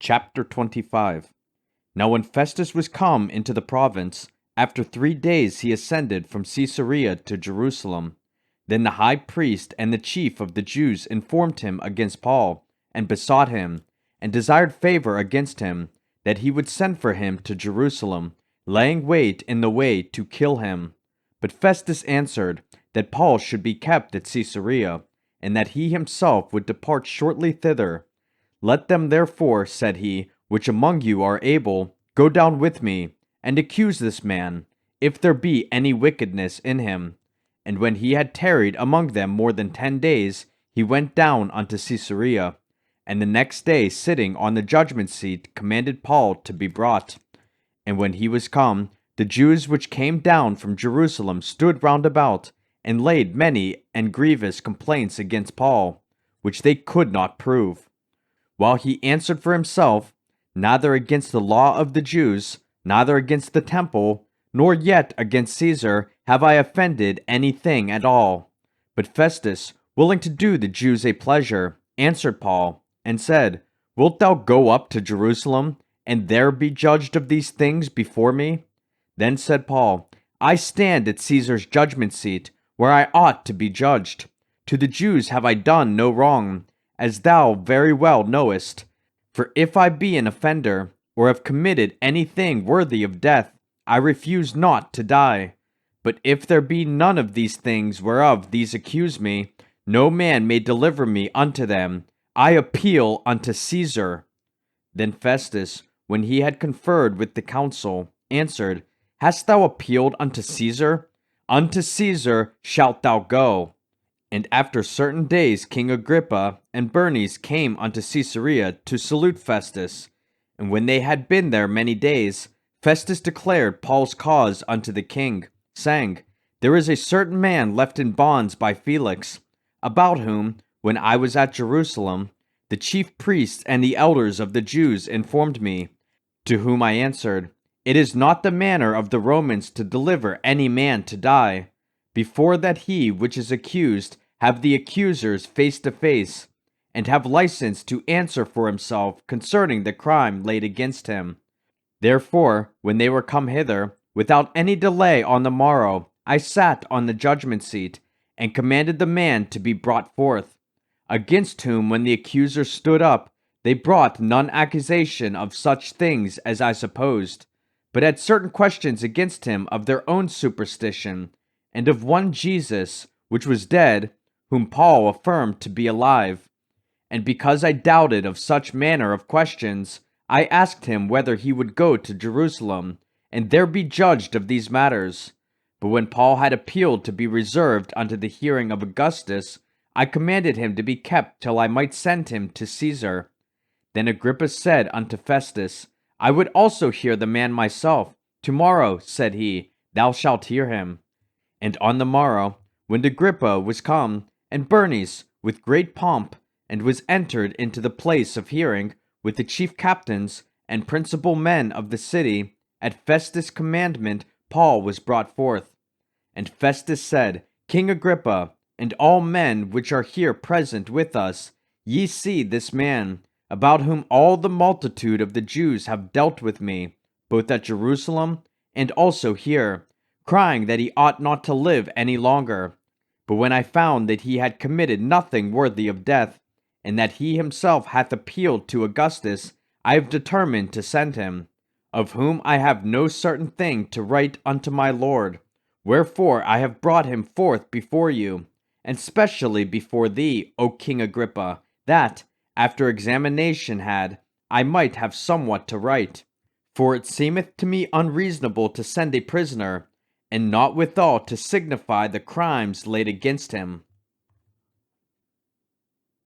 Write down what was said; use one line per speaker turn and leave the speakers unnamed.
Chapter 25. Now when Festus was come into the province, after 3 days he ascended from Caesarea to Jerusalem. Then the high priest and the chief of the Jews informed him against Paul, and besought him, and desired favor against him, that he would send for him to Jerusalem, laying wait in the way to kill him. But Festus answered, that Paul should be kept at Caesarea, and that he himself would depart shortly thither. Let them therefore, said he, which among you are able, go down with me, and accuse this man, if there be any wickedness in him. And when he had tarried among them more than 10 days, he went down unto Caesarea, and the next day sitting on the judgment seat commanded Paul to be brought. And when he was come, the Jews which came down from Jerusalem stood round about, and laid many and grievous complaints against Paul, which they could not prove. While he answered for himself, neither against the law of the Jews, neither against the temple, nor yet against Caesar have I offended anything at all. But Festus, willing to do the Jews a pleasure, answered Paul, and said, Wilt thou go up to Jerusalem, and there be judged of these things before me? Then said Paul, I stand at Caesar's judgment seat, where I ought to be judged. To the Jews have I done no wrong, as thou very well knowest. For if I be an offender, or have committed anything worthy of death, I refuse not to die. But if there be none of these things whereof these accuse me, no man may deliver me unto them. I appeal unto Caesar. Then Festus, when he had conferred with the council, answered, Hast thou appealed unto Caesar? Unto Caesar shalt thou go. And after certain days King Agrippa and Bernice came unto Caesarea to salute Festus. And when they had been there many days, Festus declared Paul's cause unto the king, saying, There is a certain man left in bonds by Felix, about whom, when I was at Jerusalem, the chief priests and the elders of the Jews informed me, to whom I answered, It is not the manner of the Romans to deliver any man to die, before that he which is accused have the accusers face to face, and have license to answer for himself concerning the crime laid against him. Therefore, when they were come hither, without any delay on the morrow, I sat on the judgment seat, and commanded the man to be brought forth, against whom when the accusers stood up, they brought none accusation of such things as I supposed, but had certain questions against him of their own superstition, and of one Jesus, which was dead, whom Paul affirmed to be alive. And because I doubted of such manner of questions, I asked him whether he would go to Jerusalem, and there be judged of these matters. But when Paul had appealed to be reserved unto the hearing of Augustus, I commanded him to be kept till I might send him to Caesar. Then Agrippa said unto Festus, I would also hear the man myself. Tomorrow, said he, thou shalt hear him. And on the morrow, when Agrippa was come, and Bernice, with great pomp, and was entered into the place of hearing, with the chief captains and principal men of the city, at Festus' commandment Paul was brought forth. And Festus said, King Agrippa, and all men which are here present with us, ye see this man, about whom all the multitude of the Jews have dealt with me, both at Jerusalem and also here, crying that he ought not to live any longer. But when I found that he had committed nothing worthy of death, and that he himself hath appealed to Augustus, I have determined to send him, of whom I have no certain thing to write unto my Lord. Wherefore I have brought him forth before you, and specially before thee, O King Agrippa, that, after examination had, I might have somewhat to write. For it seemeth to me unreasonable to send a prisoner, and not withal to signify the crimes laid against him.